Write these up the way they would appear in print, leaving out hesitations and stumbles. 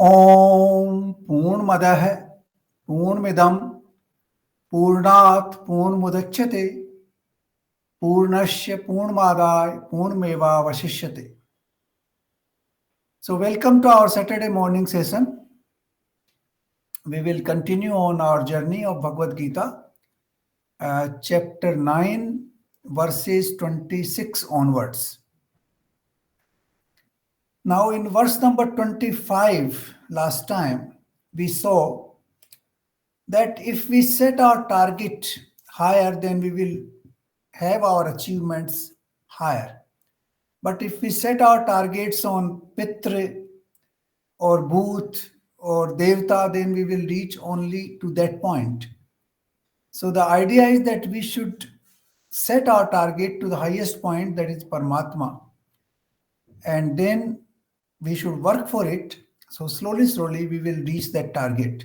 ओम पूर्णमदः पूर्णमिदं पूर्णात् पूर्णमुदच्यते पूर्णस्य पूर्णमादाय पूर्णमेवावशिष्यते. So welcome to our Saturday morning session. We will continue on our journey of Bhagavad Gita, chapter 9, verses 26 onwards. Now in verse number 25, last time, we saw that if we set our target higher, then we will have our achievements higher. But if we set our targets on Pitra or Bhut or Devta, then we will reach only to that point. So the idea is that we should set our target to the highest point, that is Paramatma, and then we should work for it. So slowly we will reach that target,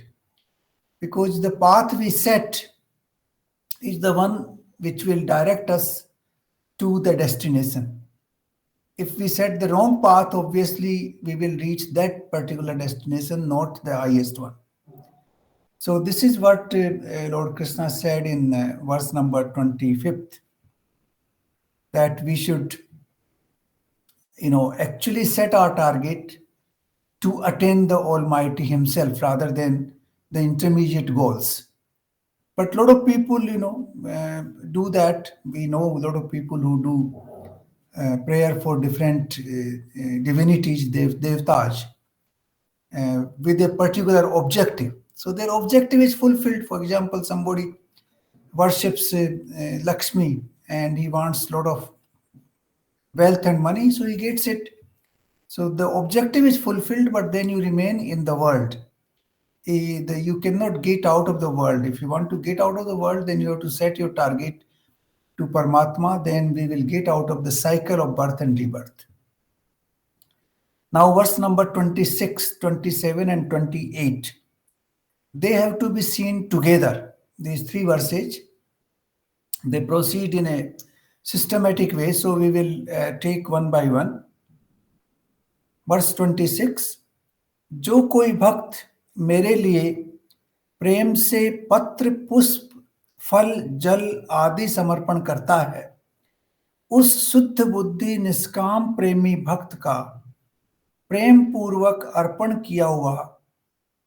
because the path we set is the one which will direct us to the destination. If we set the wrong path, obviously we will reach that particular destination, not the highest one. So this is what Lord Krishna said in verse number 25th, that we should, actually set our target to attain the Almighty Himself rather than the intermediate goals. But a lot of people, do that. We know a lot of people who do prayer for different divinities, devtas, with a particular objective. So their objective is fulfilled. For example, somebody worships Lakshmi and he wants a lot of wealth and money, so he gets it. So the objective is fulfilled, but then you remain in the world. You cannot get out of the world. If you want to get out of the world, then you have to set your target to Paramatma, then we will get out of the cycle of birth and rebirth. Now verse number 26, 27 and 28. They have to be seen together. These three verses, they proceed in a systematic way. So we will take one by one. Verse 26. जो कोई भक्त मेरे लिए प्रेम से पत्र पुष्प फल जल आदि समर्पण करता है, उस शुद्ध बुद्धि निष्काम प्रेमी भक्त का प्रेम पूर्वक अर्पण किया हुआ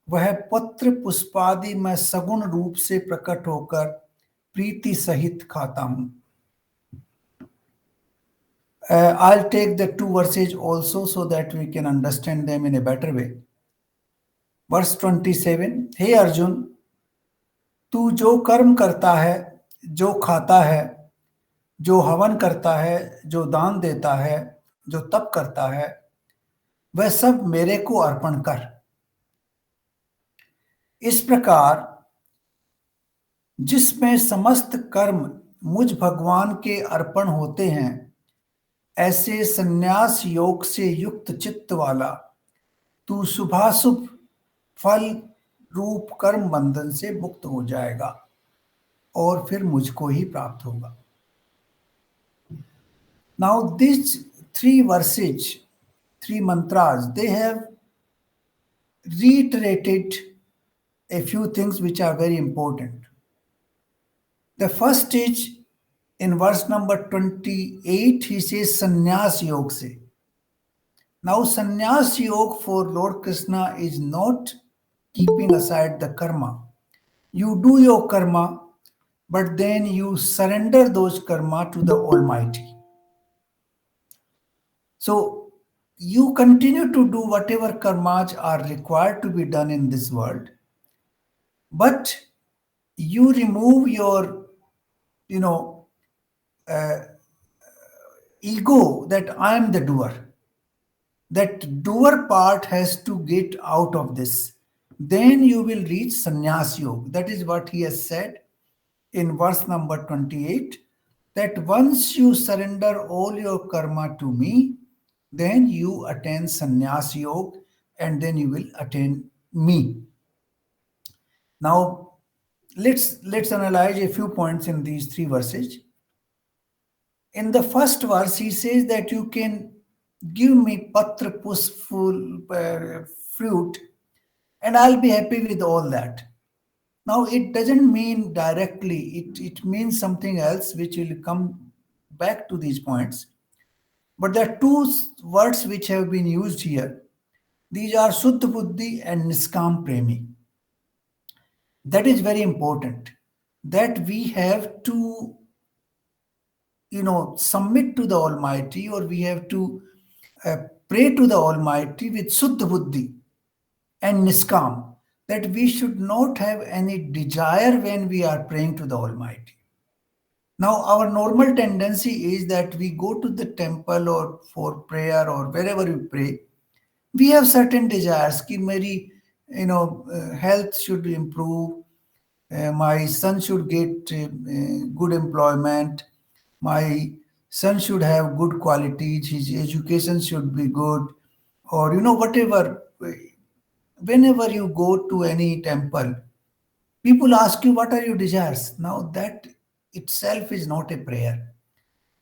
वह पत्र पुष्पादि में सगुण रूप से प्रकट होकर प्रीति सहित खाता हूं. I'll take the two verses also so that we can understand them in a better way. Verse 27. हे अर्जुन, तू जो कर्म करता है, जो खाता है, जो हवन करता है, जो दान देता है, जो तप करता है, वह सब मेरे को अर्पण कर. इस प्रकार जिसमें समस्त कर्म मुझ भगवान के अर्पण होते हैं, ऐसे संन्यास योग से युक्त चित्त वाला तू शुभाशुभ फल रूप कर्म बंधन से मुक्त हो जाएगा और फिर मुझको ही प्राप्त होगा. Now these three verses, three mantras, they have reiterated a few things which are very important. The first is in verse number 28, he says sannyas yoga se. Now sannyas yoga for Lord Krishna is not keeping aside the karma. You do your karma, but then you surrender those karma to the Almighty. So you continue to do whatever karmas are required to be done in this world, but you remove your, ego that I am the doer. That doer part has to get out of this. Then you will reach sannyas yoga. That is what he has said in verse number 28, that once you surrender all your karma to me, then you attain sannyas yoga and then you will attain me. Now let's analyze a few points in these three verses. In the first verse, he says that you can give me patra pushful fruit and I'll be happy with all that. Now, it doesn't mean directly, it means something else, which will come back to these points. But there are two words which have been used here. These are Suddha Buddhi and Niskam Premi. That is very important, that we have to, submit to the Almighty, or we have to uh, pray to the Almighty with Suddha Buddhi and Niskam, that we should not have any desire when we are praying to the Almighty. Now, our normal tendency is that we go to the temple or for prayer or wherever we pray, we have certain desires. Ki meri, health should improve, my son should get good employment, my son should have good qualities, his education should be good, or whatever. Whenever you go to any temple, people ask you, what are your desires? Now, that itself is not a prayer.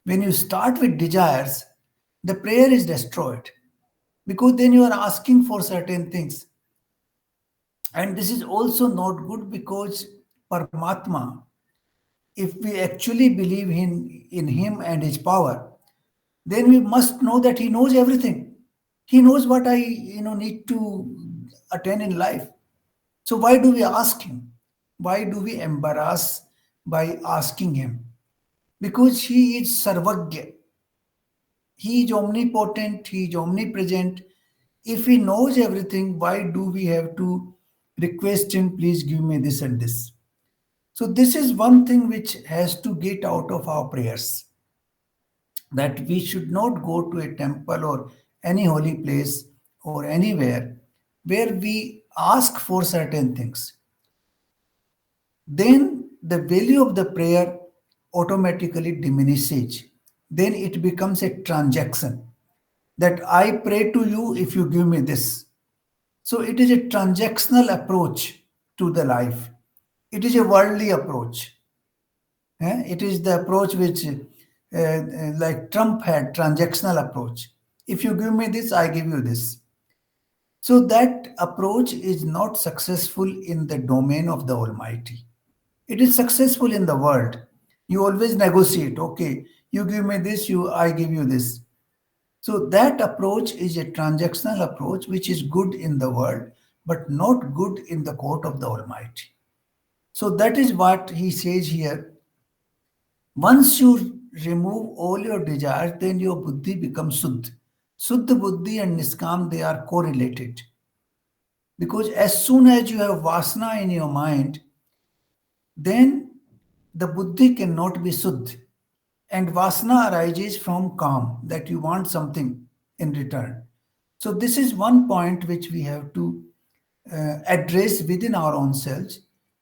When you start with desires, the prayer is destroyed, because then you are asking for certain things. And this is also not good, because Paramatma, if we actually believe in him and his power, then we must know that he knows everything. He knows what I need to attain in life. So why do we ask him? Why do we embarrass by asking him? Because he is Sarvagya. He is omnipotent, he is omnipresent. If he knows everything, why do we have to request him, please give me this and this? So, this is one thing which has to get out of our prayers, that we should not go to a temple or any holy place or anywhere where we ask for certain things. Then the value of the prayer automatically diminishes. Then it becomes a transaction, that I pray to you if you give me this. So it is a transactional approach to the life. It is a worldly approach. It is the approach which, like Trump had, transactional approach. If you give me this, I give you this. So that approach is not successful in the domain of the Almighty. It is successful in the world. You always negotiate. Okay, you give me this, I give you this. So that approach is a transactional approach which is good in the world, but not good in the court of the Almighty. So that is what he says here. Once you remove all your desires, then your buddhi becomes Suddha. Suddha buddhi and Niskam, they are correlated. Because as soon as you have Vasana in your mind, then the buddhi cannot be Suddha. And Vasana arises from calm, that you want something in return. So this is one point which we have to address within our own selves,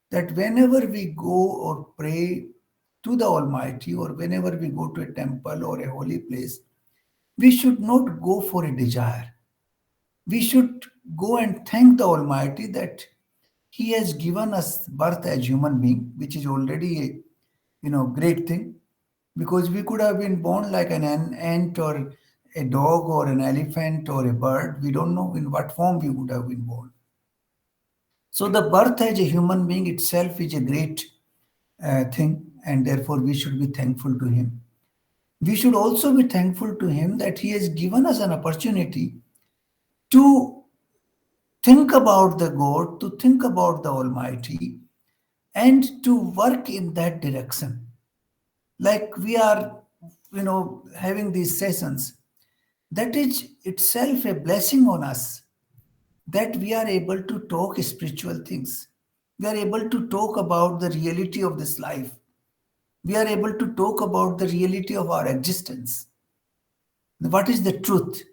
that whenever we go or pray to the Almighty, or whenever we go to a temple or a holy place, we should not go for a desire. We should go and thank the Almighty that He has given us birth as human being, which is already a great thing, because we could have been born like an ant or a dog or an elephant or a bird. We don't know in what form we would have been born. So the birth as a human being itself is a great thing, and therefore we should be thankful to him. We should also be thankful to him that he has given us an opportunity to think about the God, to think about the Almighty, and to work in that direction. Like we are, having these sessions, that is itself a blessing on us, that we are able to talk spiritual things. We are able to talk about the reality of this life. We are able to talk about the reality of our existence. What is the truth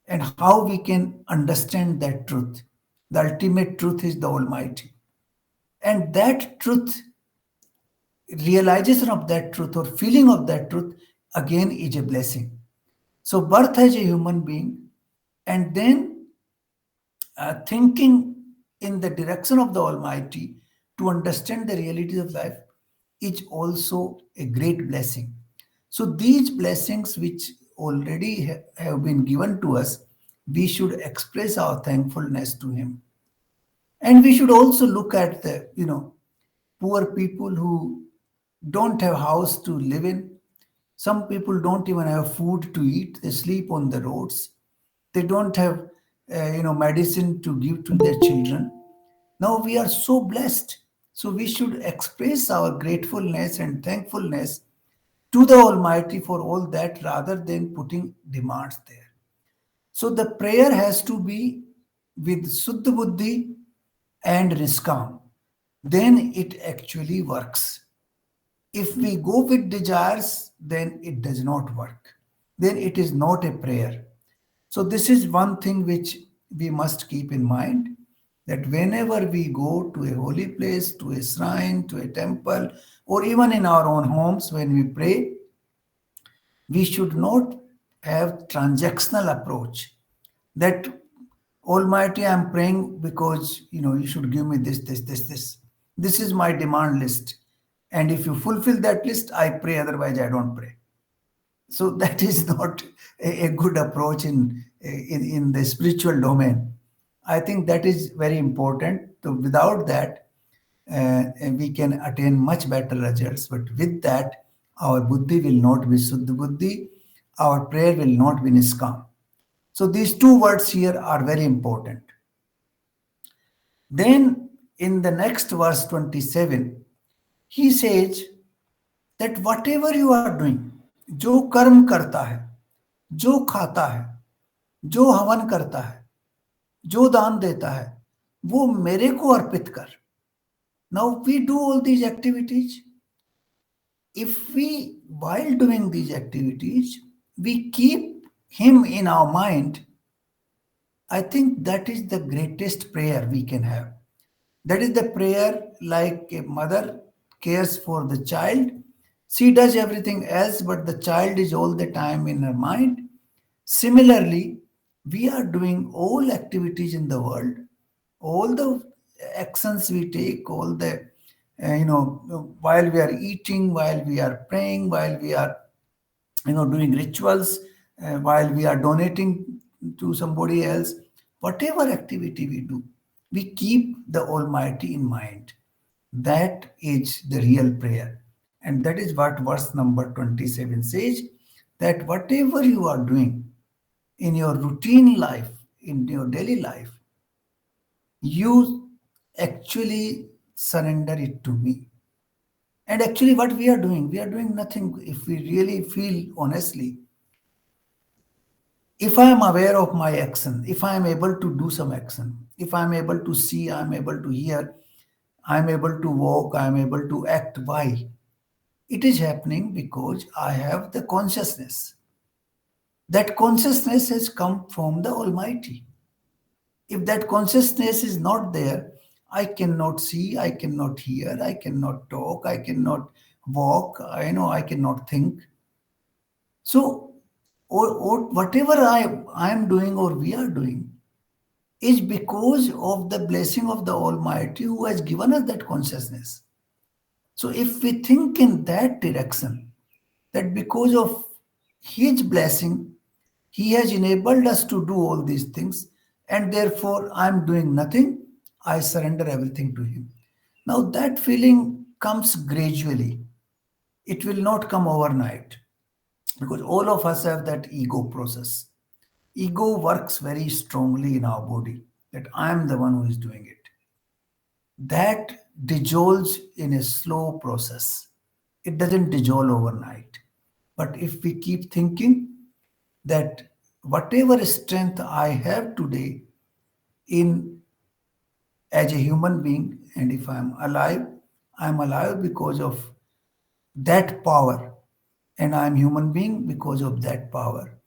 and how we can understand that truth. The ultimate truth is the Almighty. And that truth, realization of that truth or feeling of that truth, again is a blessing. So, birth as a human being, and then thinking in the direction of the Almighty to understand the realities of life is also a great blessing. So, these blessings which already have been given to us, we should express our thankfulness to Him. And we should also look at the, poor people who don't have house to live in. Some people don't even have food to eat. They sleep on the roads. They don't have, medicine to give to their children. Now we are so blessed. So we should express our gratefulness and thankfulness to the Almighty for all that rather than putting demands there. So the prayer has to be with Suddha Buddhi and Niskam. Then it actually works. If we go with desires, then it does not work. Then it is not a prayer. So, this is one thing which we must keep in mind, that whenever we go to a holy place, to a shrine, to a temple, or even in our own homes when we pray, we should not have transactional approach that Almighty, I'm praying because you should give me this, this, this, this. This is my demand list. And if you fulfill that list, I pray, otherwise I don't pray. So that is not a good approach in the spiritual domain. I think that is very important. So without that, we can attain much better results. But with that, our buddhi will not be Suddha Buddhi, our prayer will not be Niskam. So these two words here are very important. Then in the next verse 27, he says that whatever you are doing, जो कर्म करता है, जो खाता है, जो हवन करता है, जो दान देता है, वो मेरे को अर्पित कर. Now we do all these activities. If we, while doing these activities, we keep him in our mind, I think that is the greatest prayer we can have. That is the prayer like a mother cares for the child. She does everything else, but the child is all the time in her mind. Similarly, we are doing all activities in the world, all the actions we take, all the, while we are eating, while we are praying, while we are, doing rituals, while we are donating to somebody else, whatever activity we do, we keep the Almighty in mind. That is the real prayer. And that is what verse number 27 says, that whatever you are doing in your routine life, in your daily life, you actually surrender it to me. And actually, what we are doing nothing. If we really feel honestly, if I am aware of my action, if I am able to do some action, if I am able to see, I am able to hear, I am able to walk, I am able to act, why? It is happening because I have the consciousness. That consciousness has come from the Almighty. If that consciousness is not there, I cannot see, I cannot hear, I cannot talk, I cannot walk, I cannot think. So, or whatever I am doing or we are doing is because of the blessing of the Almighty who has given us that consciousness. So, if we think in that direction, that because of His blessing, He has enabled us to do all these things, and therefore I am doing nothing, I surrender everything to Him. Now, that feeling comes gradually, it will not come overnight because all of us have that ego process. Ego works very strongly in our body that I am the one who is doing it. That dissolves in a slow process. It doesn't dissolve overnight. But if we keep thinking that whatever strength I have today in as a human being, and if I'm alive because of that power, and I'm human being because of that power.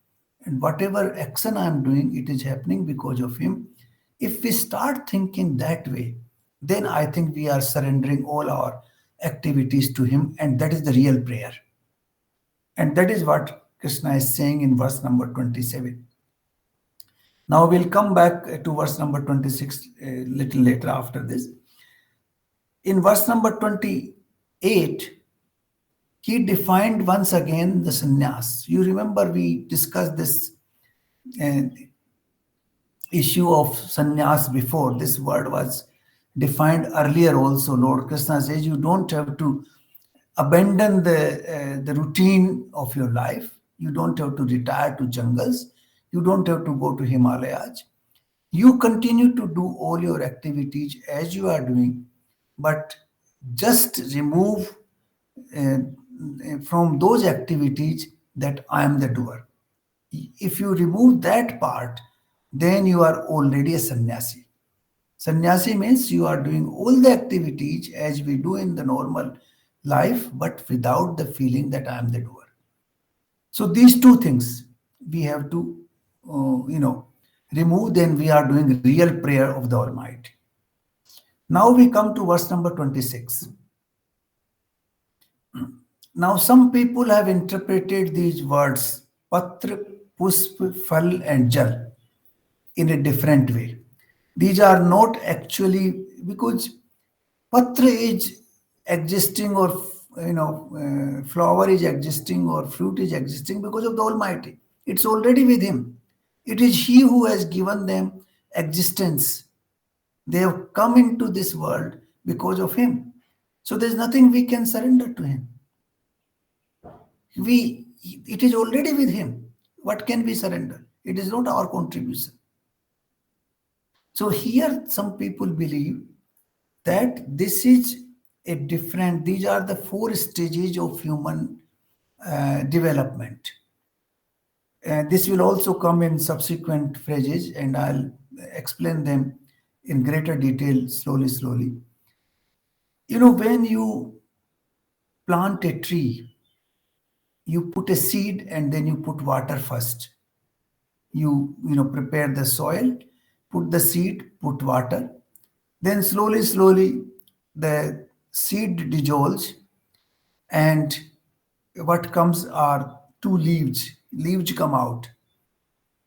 And whatever action I'm doing, it is happening because of him. If we start thinking that way, then I think we are surrendering all our activities to him, and that is the real prayer. And that is what Krishna is saying in verse number 27. Now we'll come back to verse number 26 a little later after this. In verse number 28, he defined once again the sannyas. You remember we discussed this uh, issue of sannyas before. This word was defined earlier also. Lord Krishna says you don't have to abandon the routine of your life. You don't have to retire to jungles. You don't have to go to Himalayas. You continue to do all your activities as you are doing, but just remove uh, from those activities that I am the doer. If you remove that part, then you are already a sannyasi. Sannyasi means you are doing all the activities as we do in the normal life, but without the feeling that I am the doer. So these two things we have to, remove. Then we are doing real prayer of the Almighty. Now we come to verse number 26. Now some people have interpreted these words Patra, Pusp, Phal, and Jal in a different way. These are not actually because Patra is existing, or flower is existing, or fruit is existing because of the Almighty. It's already with Him. It is He who has given them existence. They have come into this world because of Him. So there's nothing we can surrender to Him. It is already with Him. What can we surrender? It is not our contribution. So here some people believe that this is a different, these are the four stages of human development. This will also come in subsequent phrases, and I'll explain them in greater detail slowly. When you plant a tree, you put a seed and then you put water first. You prepare the soil, put the seed, put water, then slowly the seed dissolves, and what comes are two leaves come out,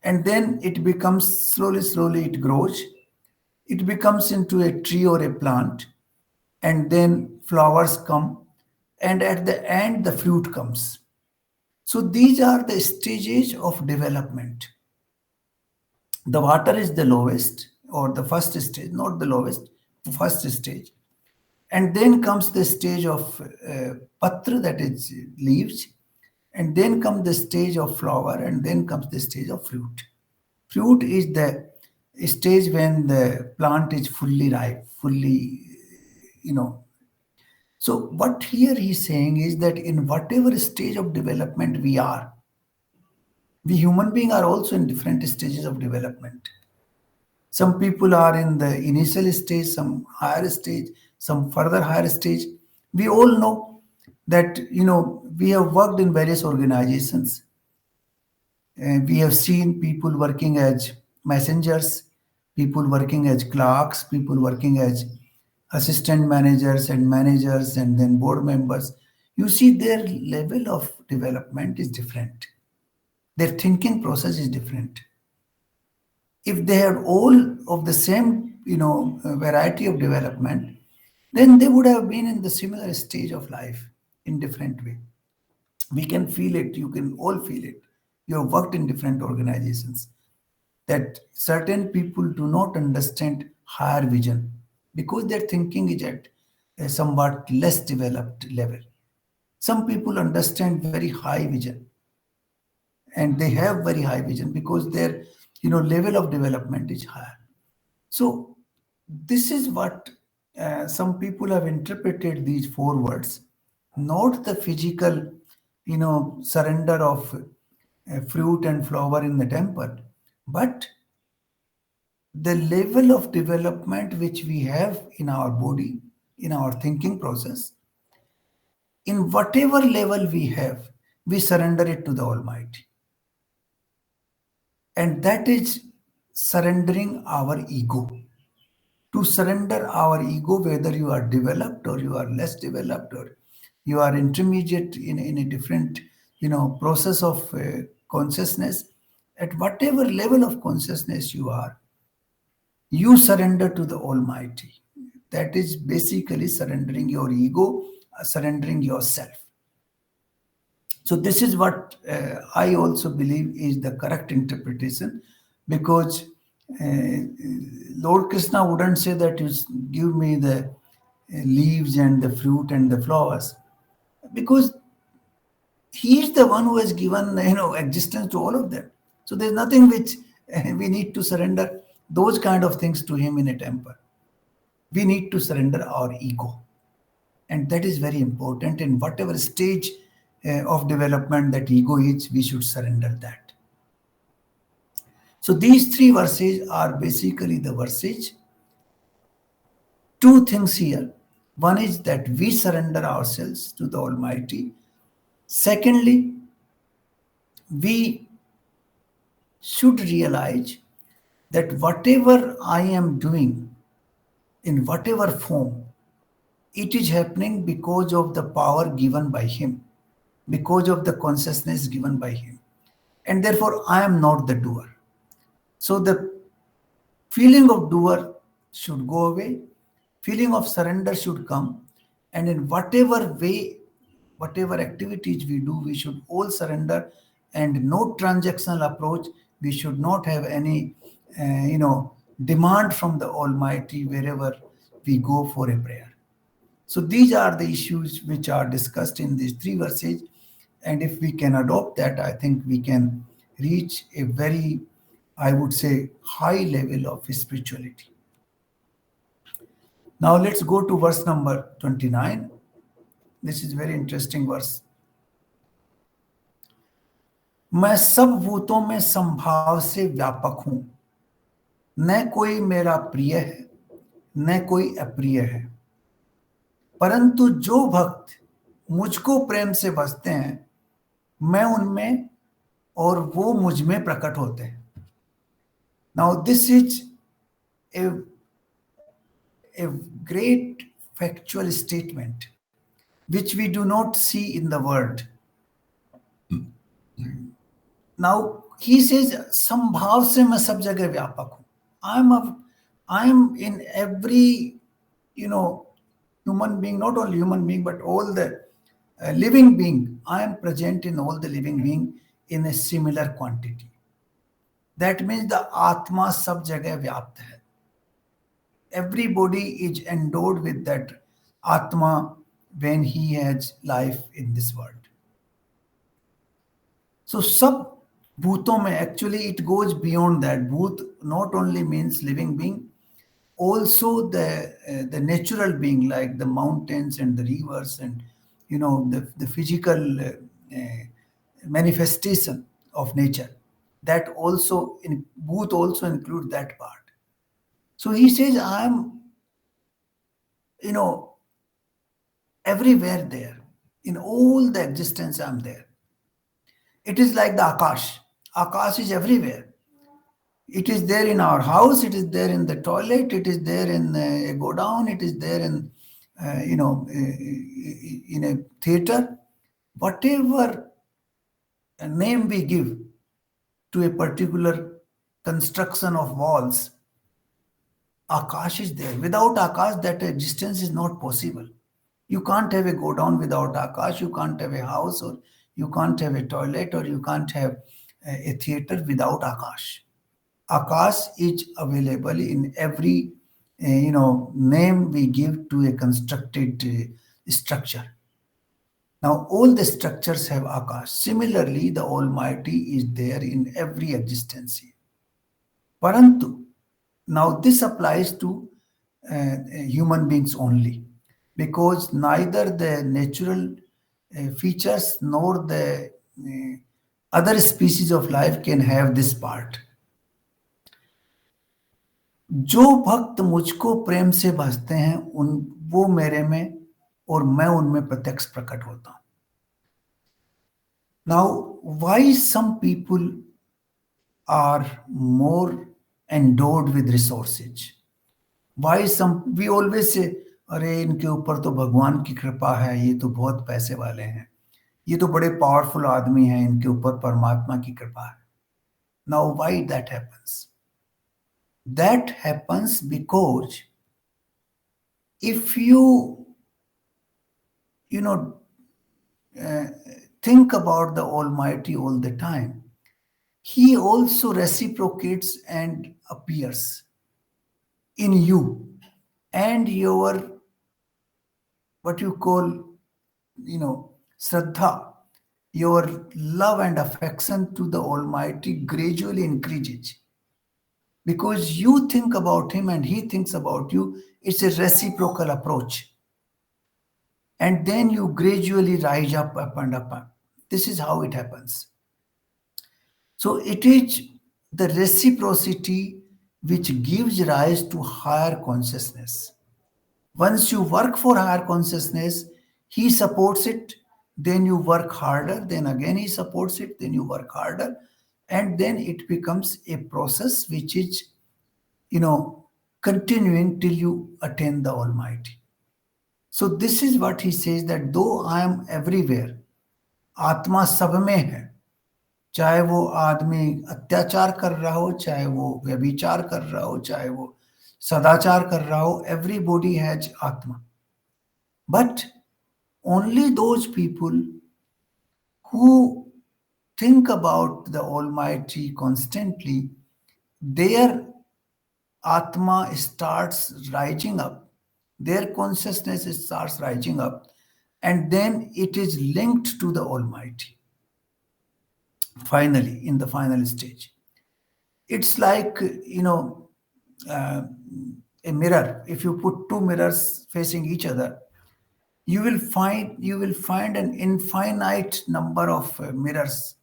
and then it becomes slowly it grows, it becomes into a tree or a plant, and then flowers come, and at the end the fruit comes. So these are the stages of development. The water is the lowest, or the first stage, not the lowest, first stage. And then comes the stage of patra, that is leaves, and then comes the stage of flower, and then comes the stage of fruit. Fruit is the stage when the plant is fully ripe, fully, you know. So what here he's saying is that in whatever stage of development we are, we human beings are also in different stages of development. Some people are in the initial stage, some higher stage, some further higher stage. We all know that, we have worked in various organizations. And we have seen people working as messengers, people working as clerks, people working as assistant managers, and then board members. You see, their level of development is different. Their thinking process is different. If they had all of the same, variety of development, then they would have been in the similar stage of life in different way. We can feel it. You can all feel it. You have worked in different organizations. That certain people do not understand higher vision because their thinking is at a somewhat less developed level. Some people understand very high vision, and they have very high vision because their level of development is higher. So this is what some people have interpreted these four words, not the physical, surrender of fruit and flower in the temple, but the level of development which we have in our body, in our thinking process, in whatever level we have, we surrender it to the Almighty. And that is surrendering our ego. To surrender our ego, whether you are developed or you are less developed, or you are intermediate in a different process of consciousness, at whatever level of consciousness you are, you surrender to the Almighty. That is basically surrendering your ego, surrendering yourself. So this is what I also believe is the correct interpretation, because Uh, Lord Krishna wouldn't say that you give me the leaves and the fruit and the flowers, because he is the one who has given existence to all of them. So there's nothing which we need to surrender those kind of things to him in a temple. We need to surrender our ego, and that is very important. In whatever stage of development that ego is, we should surrender that. So these three verses are basically the verses. Two things here. One is that we surrender ourselves to the Almighty. Secondly, we should realize that whatever I am doing in whatever form, it is happening because of the power given by Him, because of the consciousness given by Him. And therefore, I am not the doer. So the feeling of doer should go away, feeling of surrender should come, and in whatever way, whatever activities we do, we should all surrender, and no transactional approach. We should not have any, demand from the Almighty wherever we go for a prayer. So these are the issues which are discussed in these three verses. And if we can adopt that, I think we can reach a very, I would say, high level of spirituality. Now let's go to verse number 29. This is very interesting verse. मैं सब भूतों में संभाव से व्यापक हूं, न कोई मेरा प्रिय है न कोई अप्रिय है, परंतु जो भक्त मुझको प्रेम से बसते हैं, मैं उनमें और वो मुझ में प्रकट होते हैं. Now this is a great factual statement which we do not see in the world. Now he says संभाव से मैं सब जगह व्यापक हूं. I am in every human being, not only human being but all the living being. I am present in all the living being in a similar quantity. That means the Atma सब जगह व्याप्त है. Everybody is endowed with that Atma when he has life in this world. So सब bhuton mein, actually it goes beyond that. Bhut not only means living being, also the natural being like the mountains and the rivers and the physical manifestation of nature. That also in Bhut also include that part. So he says, I am, everywhere there. In all the existence, I am there. It is like the Akash. Akash is everywhere. It is there in our house, it is there in the toilet, it is there in a go down, it is there in, in a theater. Whatever name we give to a particular construction of walls, Akash is there. Without Akash, that existence is not possible. You can't have a go down without Akash. You can't have a house, or you can't have a toilet, or you can't have a theater without Akash. Akash is available in every name we give to a constructed structure. Now all the structures have Akash. Similarly, the Almighty is there in every existence. Parantu, now this applies to human beings only, because neither the natural features nor the other species of life can have this part. जो भक्त मुझको प्रेम से भजते हैं उन वो मेरे में और मैं उनमें प्रत्यक्ष प्रकट होता हूं. Now, why some people are more endowed with resources? Why some, we always say, अरे इनके ऊपर तो भगवान की कृपा है, ये तो बहुत पैसे वाले हैं, ये तो बड़े पावरफुल आदमी हैं, इनके ऊपर परमात्मा की कृपा है. Now, why that happens? That happens because if you think about the Almighty all the time, he also reciprocates and appears in you, and your, what you call, Shraddha, your love and affection to the Almighty gradually increases because you think about him and he thinks about you. It's a reciprocal approach. And then you gradually rise up and up. This is how it happens. So it is the reciprocity which gives rise to higher consciousness. Once you work for higher consciousness, he supports it, then you work harder, then again he supports it, then you work harder, and then it becomes a process which is, you know, continuing till you attain the Almighty. So this is what he says, that though I am everywhere, आत्मा सब में है, चाहे वो आदमी अत्याचार कर रहा हो, चाहे वो व्यभिचार कर रहा हो, चाहे वो सदाचार कर रहा हो, everybody has आत्मा. But only those people who think about the Almighty constantly, their Atma starts rising up, their consciousness starts rising up, and then it is linked to the Almighty. Finally, in the final stage, it's like, uh, a mirror. If you put two mirrors facing each other, you will find an infinite number of mirrors.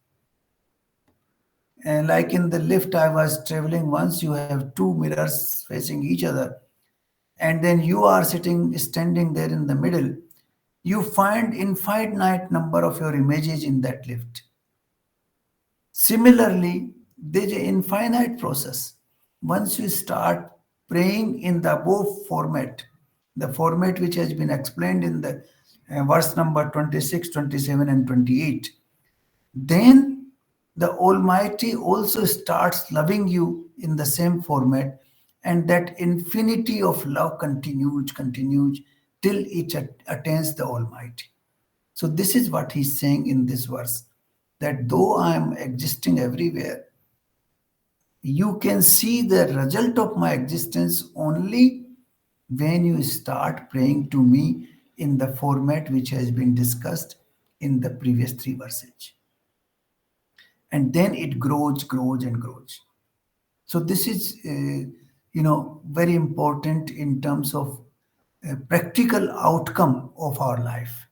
And like in the lift I was traveling once, you have two mirrors facing each other, and then you are standing there in the middle. You find infinite number of your images in that lift. Similarly, there's an infinite process. Once you start praying in the above format, the format which has been explained in the verse number 26, 27, and 28, then the Almighty also starts loving you in the same format, and that infinity of love continues till it attains the Almighty. So, this is what he's saying in this verse, that though I am existing everywhere, you can see the result of my existence only when you start praying to me in the format which has been discussed in the previous three verses. And then it grows and grows. So this is very important in terms of practical outcome of our life,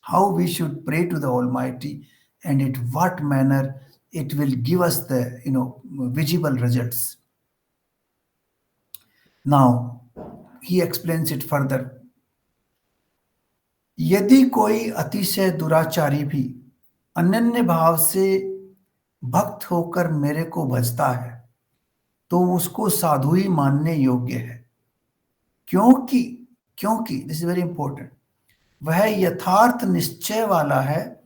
how we should pray to the Almighty, and in what manner it will give us the visible results. Now he explains it further. यदि कोई अतिशय दुराचारी भी अनन्य भाव से भक्त होकर मेरे को भजता है, तो उसको साधु ही मानने योग्य है, क्योंकि क्योंकि दिस इज वेरी इंपॉर्टेंट, वह यथार्थ निश्चय वाला है,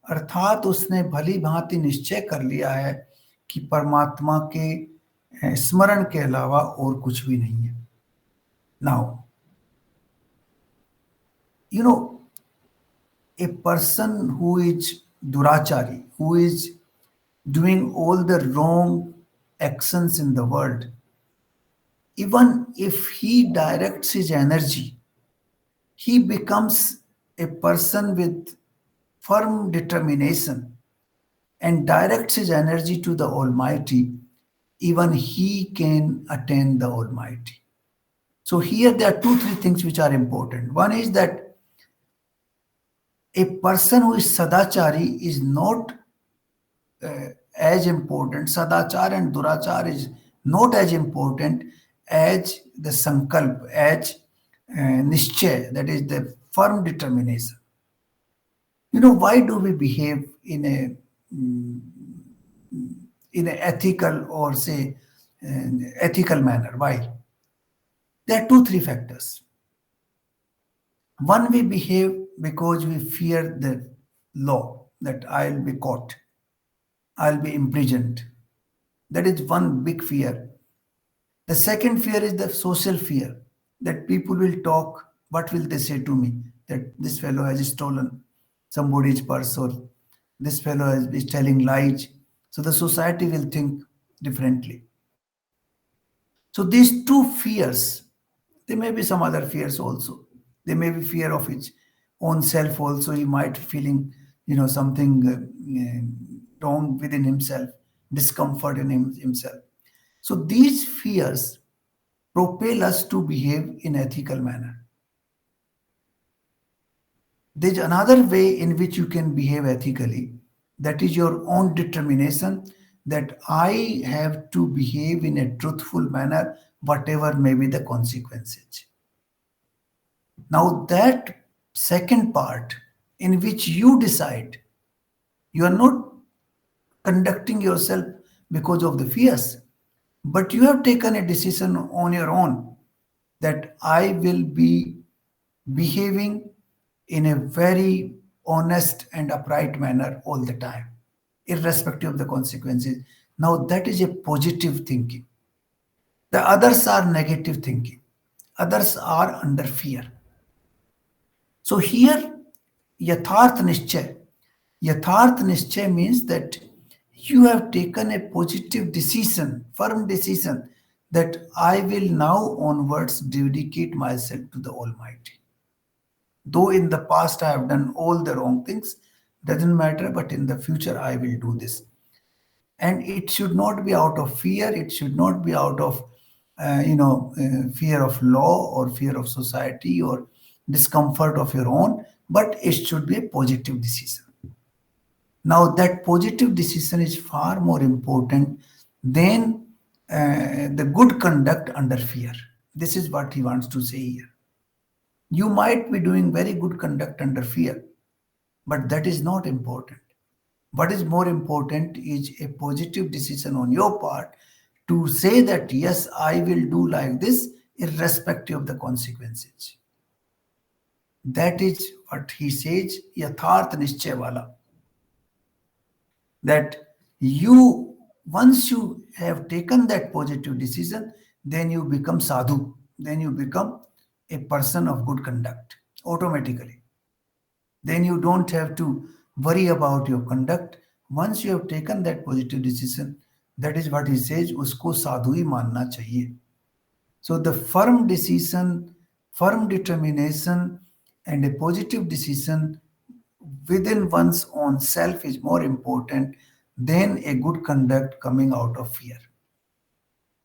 अर्थात उसने भली भांति निश्चय कर लिया है कि परमात्मा के स्मरण के अलावा और कुछ भी नहीं है. Now a person who is durachari, who is doing all the wrong actions in the world, even if he directs his energy, he becomes a person with firm determination and directs his energy to the Almighty, even he can attain the Almighty. So here there are two, three things which are important. One is that a person who is sadachari is not as important. Sadachar and durachar is not as important as the sankalp, as nischay, that is the firm determination. Why do we behave in a ethical, or say ethical manner? Why? There are two, three factors. One, we behave because we fear the law, that I'll be caught, I'll be imprisoned. That is one big fear. The second fear is the social fear, that people will talk, what will they say to me? That this fellow has stolen somebody's purse, or this fellow is telling lies. So the society will think differently. So these two fears, there may be some other fears also. There may be fear of his own self also. He might feeling, something wrong within himself, discomfort in himself. So these fears propel us to behave in ethical manner. There's another way in which you can behave ethically. That is your own determination that I have to behave in a truthful manner, whatever may be the consequences. Now, that second part in which you decide, you are not conducting yourself because of the fears, but you have taken a decision on your own that I will be behaving in a very honest and upright manner all the time, irrespective of the consequences. Now, that is a positive thinking. The others are negative thinking, others are under fear. So, here, Yatharth Nischay means that you have taken a positive decision, firm decision, that I will now onwards dedicate myself to the Almighty. Though in the past I have done all the wrong things, doesn't matter, but in the future I will do this. And it should not be out of fear, it should not be out of fear of law or fear of society or discomfort of your own, but it should be a positive decision. Now, that positive decision is far more important than the good conduct under fear. This is what he wants to say here. You might be doing very good conduct under fear, but that is not important. What is more important is a positive decision on your part to say that, yes, I will do like this, irrespective of the consequences. That is what he says, Yatharth Nischay Wala. That you, once you have taken that positive decision, then you become sadhu, then you become a person of good conduct automatically. Then you don't have to worry about your conduct. Once you have taken that positive decision, that is what he says, usko sadhu hi manna chahiye. So the firm decision, firm determination, and a positive decision within one's own self is more important than a good conduct coming out of fear.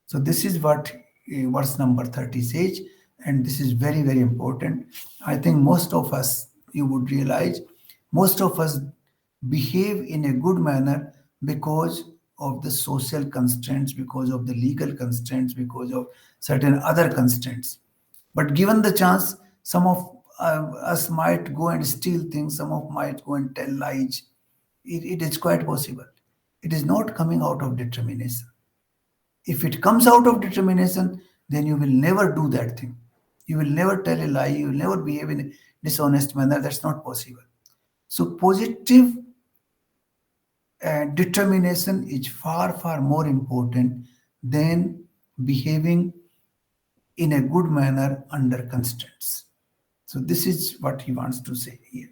So this is what verse number 30 says, and this is very, very important. I think most of us, you would realize, most of us behave in a good manner because of the social constraints, because of the legal constraints, because of certain other constraints. But given the chance, some of us might go and steal things, some of might go and tell lies. It is quite possible. It is not coming out of determination. If it comes out of determination, then you will never do that thing. You will never tell a lie. You will never behave in a dishonest manner. That's not possible. So positive determination is far, far more important than behaving in a good manner under constraints. So this is what he wants to say here.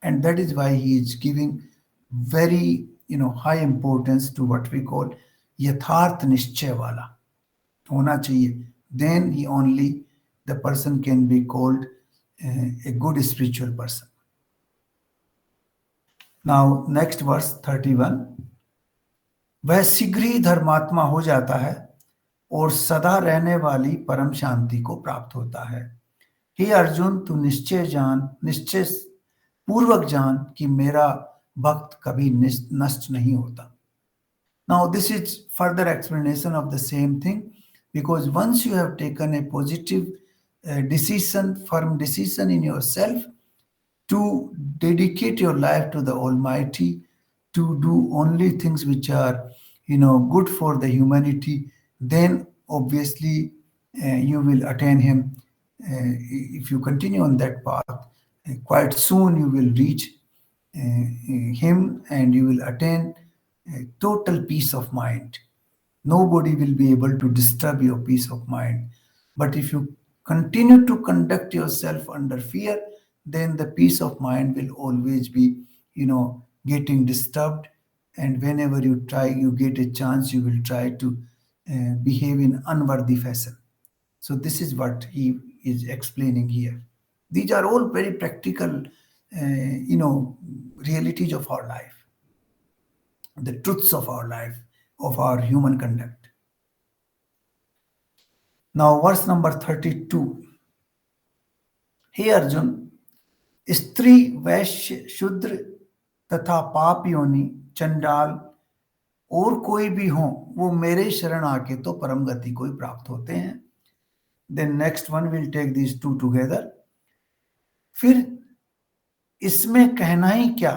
And that is why he is giving very high importance to what we call yatharth nischay wala hona chahiye. Then he only, the person can be called a good spiritual person. Now next verse 31, वह शीघ्र ही धर्मात्मा हो जाता है और सदा रहने वाली परम शांति को प्राप्त होता है। हे अर्जुन, तू निश्चय जान, निश्चय पूर्वक जान कि मेरा भक्त कभी नष्ट नहीं होता. Now this is further explanation of the same thing, because once you have taken a positive decision, firm decision in yourself to dedicate your life to the Almighty, to do only things which are good for the humanity, then obviously you will attain him. If you continue on that path, quite soon you will reach him and you will attain total peace of mind. Nobody will be able to disturb your peace of mind. But if you continue to conduct yourself under fear, then the peace of mind will always be getting disturbed, and whenever you try, you get a chance, you will try to behave in unworthy fashion. So this is what he is explaining here. These are all very practical, realities of our life, the truths of our life, of our human conduct. Now, verse number 32. Hey Arjun, स्त्री वैश्य शूद्र तथा पाप योनि चंडाल और कोई भी हो, वो मेरे शरण आके तो परम गति को ही प्राप्त होते हैं. Then next one will take these two together. फिर इसमें कहना ही क्या,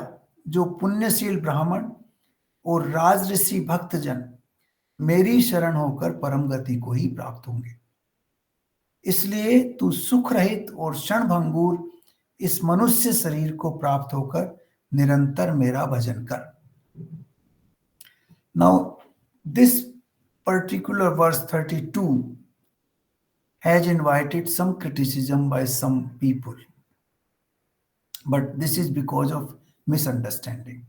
जो पुण्यशील ब्राह्मण और राजऋषि भक्तजन मेरी शरण होकर परम गति को ही प्राप्त होंगे. इसलिए तू सुख रहित और क्षण भंगुर इस मनुष्य शरीर को प्राप्त होकर निरंतर मेरा भजन कर. Now this particular verse 32 has invited some criticism by some people, but this is because of misunderstanding.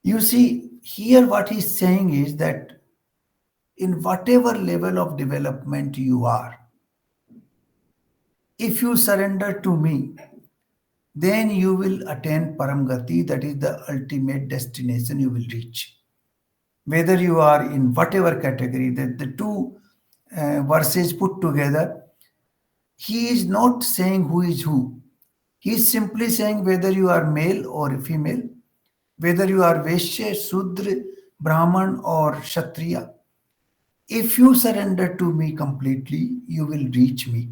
You see, here what he's saying is that in whatever level of development you are, if you surrender to me, then you will attain Paramgati, that is the ultimate destination you will reach. Whether you are in whatever category, that the two verses put together, he is not saying who is who. He is simply saying whether you are male or female, whether you are Vaishya, Sudra, Brahman or Kshatriya. If you surrender to me completely, you will reach me.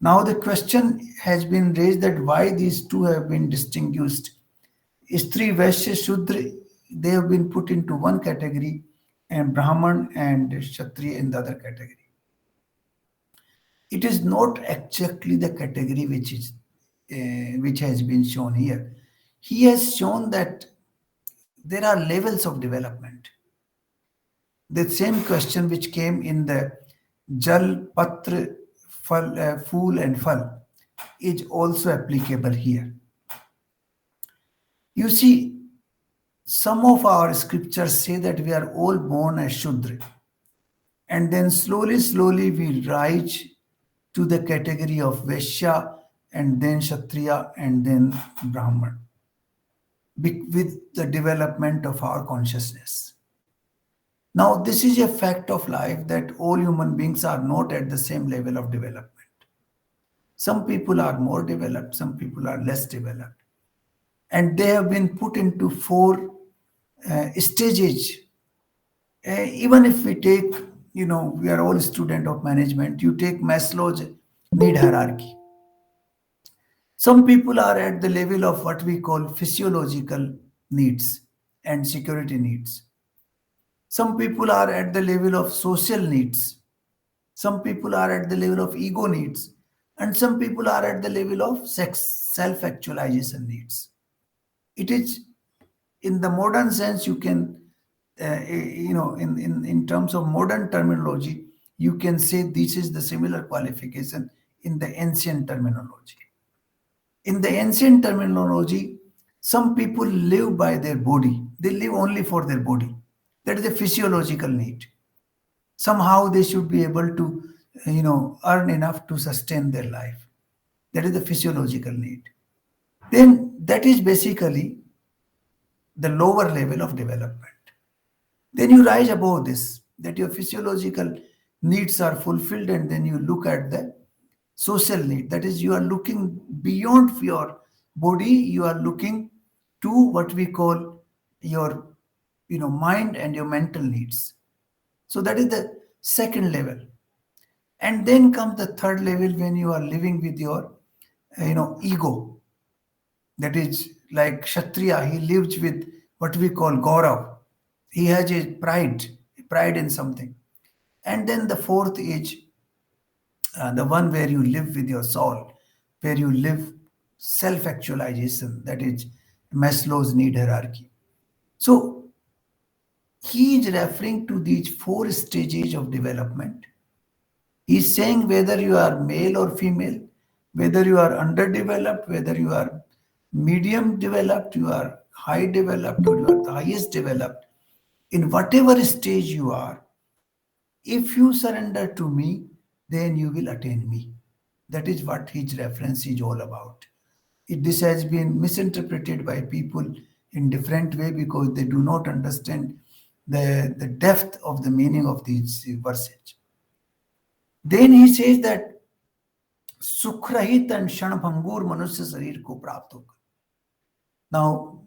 Now the question has been raised that why these two have been distinguished. Stri, Vaishya, Shudra, they have been put into one category, and Brahman and Kshatriya in the other category. It is not exactly the category which has been shown here. He has shown that there are levels of development. The same question which came in the Jal, Patra, Fool and Phal is also applicable here. You see, some of our scriptures say that we are all born as Shudra, and then slowly we rise to the category of Vaishya, and then Kshatriya, and then Brahman, with the development of our consciousness. Now, this is a fact of life that all human beings are not at the same level of development. Some people are more developed, some people are less developed. And they have been put into four stages. Even if we take, we are all students of management, you take Maslow's need hierarchy. Some people are at the level of what we call physiological needs and security needs. Some people are at the level of social needs. Some people are at the level of ego needs. And some people are at the level of self-actualization needs. It is, in the modern sense, you can, in terms of modern terminology, you can say this is the similar qualification in the ancient terminology. In the ancient terminology, some people live by their body. They live only for their body. That is a physiological need. Somehow they should be able to, earn enough to sustain their life. That is the physiological need. Then that is basically the lower level of development. Then you rise above this, that your physiological needs are fulfilled, and then you look at the social need. That is, you are looking beyond your body, you are looking to what we call your mind and your mental needs. So that is the second level. And then comes the third level, when you are living with your ego. That is like Kshatriya, he lives with what we call Gaurav. He has a pride in something. And then the fourth is the one where you live with your soul, where you live self-actualization. That is Maslow's need hierarchy. So he is referring to these four stages of development. He is saying whether you are male or female, whether you are underdeveloped, whether you are medium developed, you are high developed or you are the highest developed, in whatever stage you are, if you surrender to me, then you will attain me. That is what his reference is all about. This has been misinterpreted by people in different way because they do not understand the depth of the meaning of these verses. Then he says that सुख रहित and क्षण भंगुर मनुष्य शरीर को प्राप्त होगा. Now,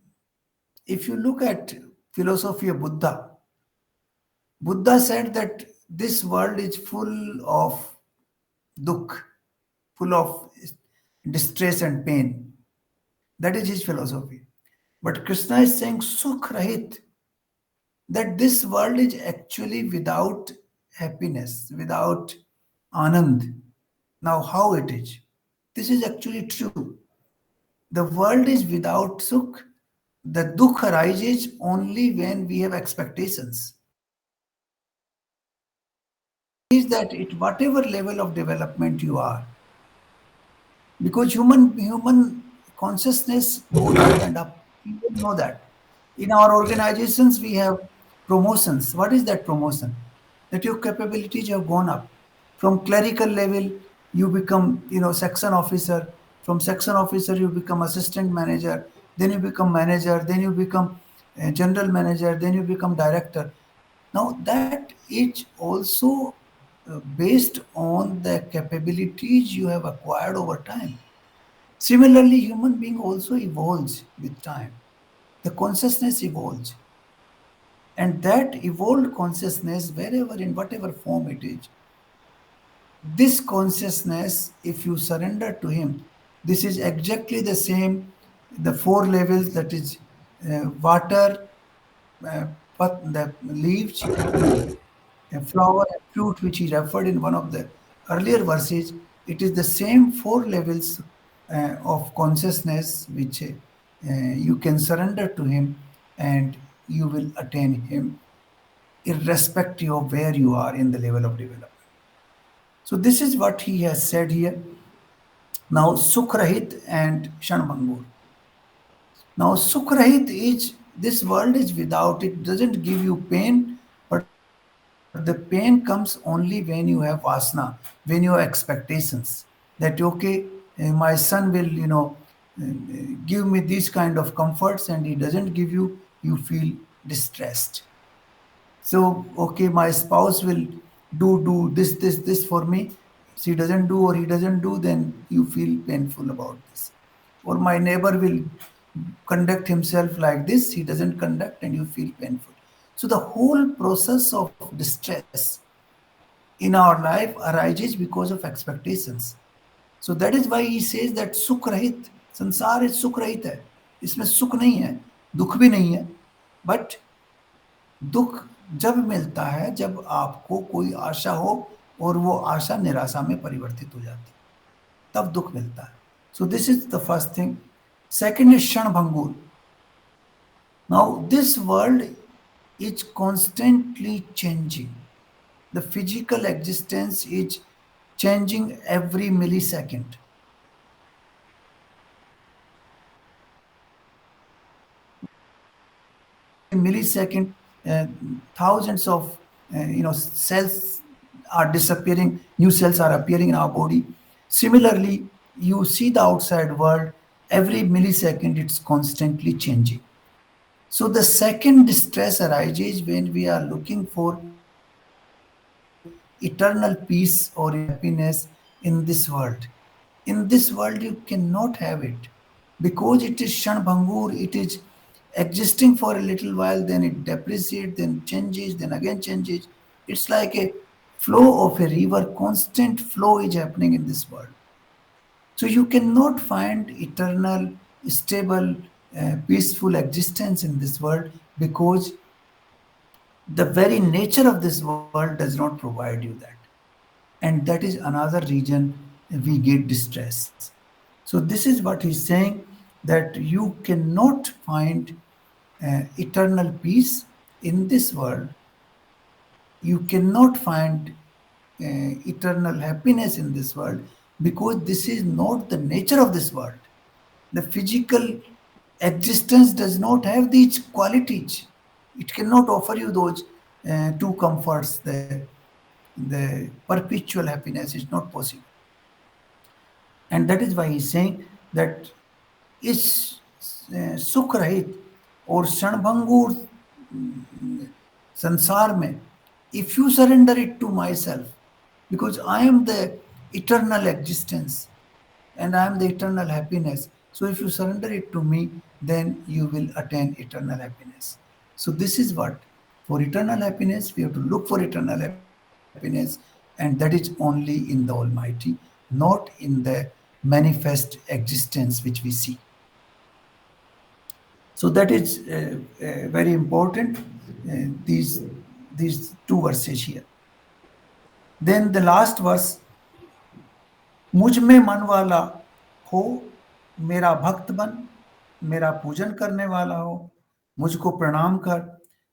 if you look at philosophy of Buddha, Buddha said that this world is full of dukh, full of distress and pain. That is his philosophy. But Krishna is saying sukh rahit, that this world is actually without happiness, without anand. Now, how it is? This is actually true. The world is without sukh. The dukh arises only when we have expectations. Is that at whatever level of development you are, because human consciousness goes up and up. People know that. In our organizations, we have promotions. What is that promotion? That your capabilities have gone up. From clerical level, you become, section officer. From section officer, you become assistant manager. Then you become manager. Then you become general manager. Then you become director. Now that is also based on the capabilities you have acquired over time. Similarly, human being also evolves with time. The consciousness evolves. And that evolved consciousness, wherever in whatever form it is, this consciousness, if you surrender to him, this is exactly the same, the four levels, that is water, the leaves, a flower, a fruit, which he referred in one of the earlier verses. It is the same four levels of consciousness which you can surrender to him and you will attain him irrespective of where you are in the level of development. So this is what he has said here. Now Sukhrahit and Shanbhangur. Now Sukhrahit is, this world is without, it doesn't give you pain, but the pain comes only when you have vasana, when you have expectations. That okay, my son will, give me these kind of comforts, and he doesn't give you, you feel distressed. So okay, my spouse will do this for me. She doesn't do or he doesn't do, then you feel painful about this. Or my neighbor will conduct himself like this, he doesn't conduct, and you feel painful. So the whole process of distress in our life arises because of expectations. So that is why he says that सुख रहित, संसार is सुख रहित है, इसमें सुख नहीं है, दुख भी नहीं है. बट दुख जब मिलता है जब आपको कोई आशा हो और वो आशा निराशा में परिवर्तित हो जाती है, तब दुख मिलता है. So this is the first thing. Second is क्षण भंगुर. Now this world is constantly changing. The physical existence is changing every millisecond. Every millisecond, thousands of cells are disappearing, new cells are appearing in our body. Similarly, you see the outside world, every millisecond it's constantly changing. So the second distress arises when we are looking for eternal peace or eternal happiness in this world. In this world, you cannot have it because it is Shanbhangur, it is existing for a little while, then it depreciates, then changes, then again changes. It's like a flow of a river, constant flow is happening in this world. So you cannot find eternal, stable, peaceful existence in this world because the very nature of this world does not provide you that. And that is another reason we get distress. So this is what he's saying, that you cannot find eternal peace in this world. You cannot find eternal happiness in this world because this is not the nature of this world. The physical Existence does not have these qualities. It cannot offer you those two comforts. The perpetual happiness is not possible. And that is why he's saying that इस सुख रहित और क्षणभंगुर संसार में, if you surrender it to myself, because I am the eternal existence and I am the eternal happiness. So if you surrender it to me, then you will attain eternal happiness. So this is what, for eternal happiness, we have to look for eternal happiness, and that is only in the Almighty, not in the manifest existence which we see. So that is very important. These two verses here. Then the last verse, मुझ में मन वाला हो, मेरा भक्त बन, मेरा पूजन करने वाला हो, मुझको प्रणाम कर,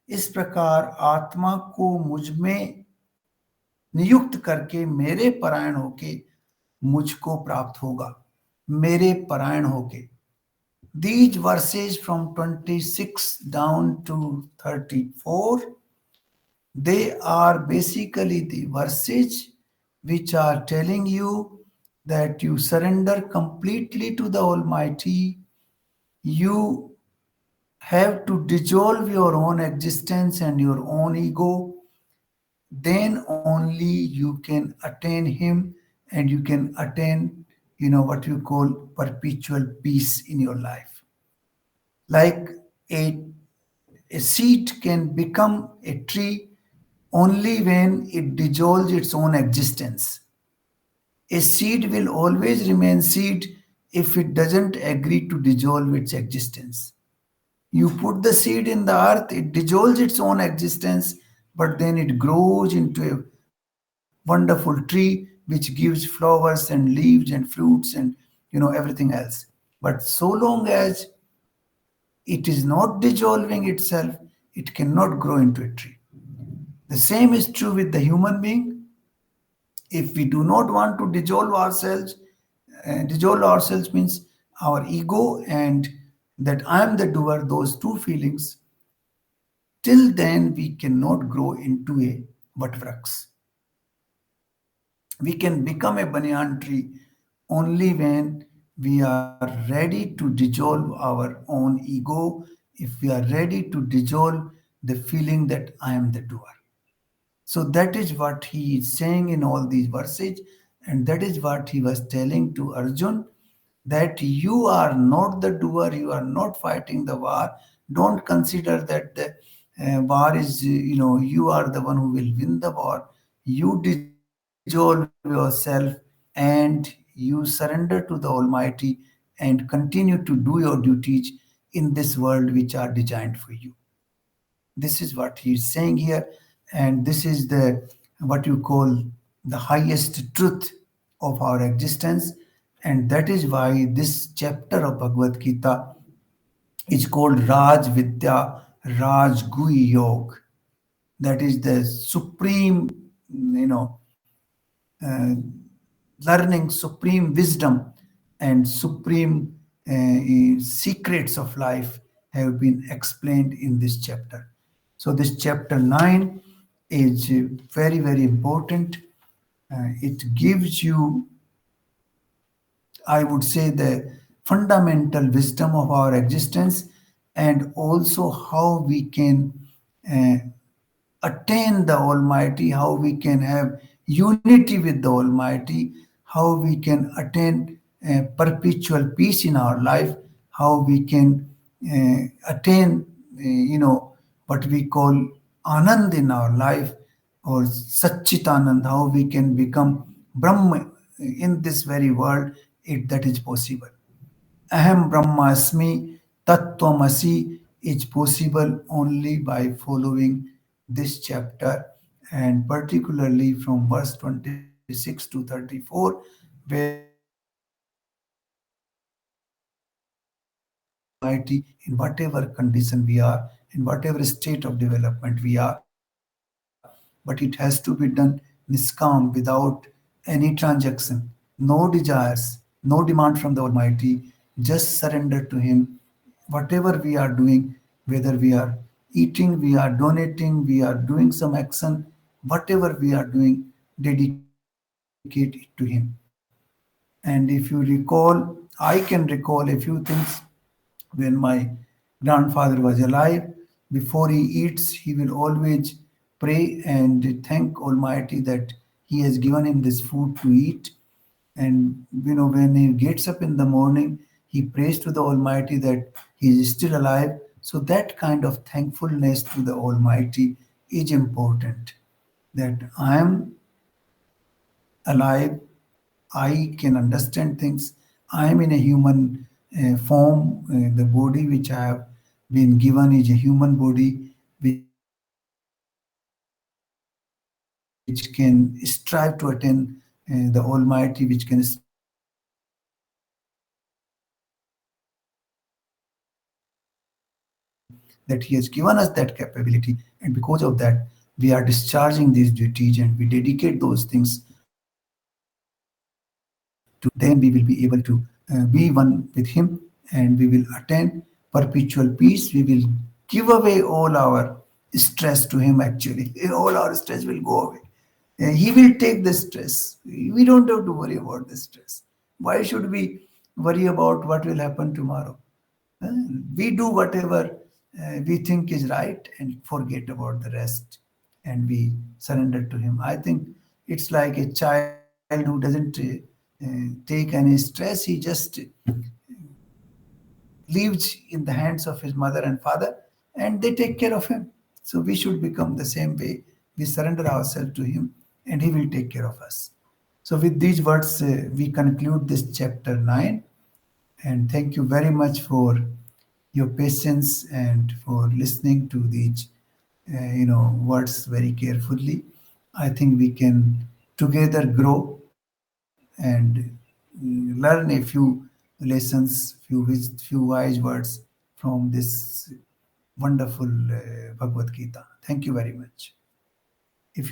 इस प्रकार आत्मा को मुझ में नियुक्त करके मेरे परायण होके मुझको प्राप्त होगा, मेरे परायण होके. These verses from 26 down to 34, they are basically the verses which are telling you that you surrender completely to the Almighty. You have to dissolve your own existence and your own ego. Then only you can attain Him, and you can attain, what you call perpetual peace in your life. Like a, a seed can become a tree only when it dissolves its own existence. A seed will always remain seed if it doesn't agree to dissolve its existence. You put the seed in the earth, it dissolves its own existence, but then it grows into a wonderful tree which gives flowers and leaves and fruits and everything else. But so long as it is not dissolving itself, it cannot grow into a tree. The same is true with the human being. If we do not want to dissolve ourselves means our ego and that I am the doer, those two feelings, till then we cannot grow into a Vatvraks. We can become a banyan tree only when we are ready to dissolve our own ego, if we are ready to dissolve the feeling that I am the doer. So that is what he is saying in all these verses, and that is what he was telling to Arjun, that you are not the doer, you are not fighting the war. Don't consider that the war is, you are the one who will win the war. You dissolve yourself and you surrender to the Almighty and continue to do your duties in this world which are designed for you. This is what he is saying here, and this is the what you call the highest truth of our existence, and that is why this chapter of Bhagavad Gita is called Raj Vidya Raj Gui Yog. That is the supreme, uh, learning, supreme wisdom, and supreme secrets of life have been explained in this chapter. So, this chapter 9 is very, very important. It gives you, I would say, the fundamental wisdom of our existence, and also how we can uh, attain the Almighty, how we can have unity with the Almighty, how we can attain perpetual peace in our life, how we can attain, what we call Anand in our life, or Satchit Anand, how we can become Brahma in this very world, if that is possible. Aham Brahmasmi Tattvamasi is possible only by following this chapter, and particularly from verse 26 to 34, where he is saying that we can attain Almighty in whatever condition we are, in whatever state of development we are, but it has to be done niskam, without any transaction, no desires, no demand from the Almighty, just surrender to Him whatever we are doing, whether we are eating, we are donating, we are doing some action, whatever we are doing, dedicate it to Him. And if you recall, I can recall a few things when my grandfather was alive. Before he eats, he will always pray and thank Almighty that He has given him this food to eat. And when he gets up in the morning, he prays to the Almighty that he is still alive. So that kind of thankfulness to the Almighty is important. That I am alive, I can understand things. I am in a human form. The body which I have been given is a human body which can strive to attain the Almighty, which can strive to attain the Almighty. So we should become the same way. We surrender ourselves to Him, that He has given us that capability, and because of that, we are discharging these duties and we dedicate those things to Him. Then we will be able to be one with Him, and we will attain perpetual peace. We will give away all our stress to Him, actually. All our stress will go away. He will take the stress. We don't have to worry about the stress. Why should we worry about what will happen tomorrow? Uh, we do whatever we think is right and forget about the rest, and we surrender to Him. I think it's like a child who doesn't take any stress. He just leaves in the hands of his mother and father, and they take care of him. So we should become the same way. We surrender ourselves to Him, and He will take care of us. So, with these words, we conclude this chapter 9. And thank you very much for your patience and for listening to these, words very carefully. I think we can together grow and learn a few lessons, few wise words from this wonderful Bhagavad Gita. Thank you very much.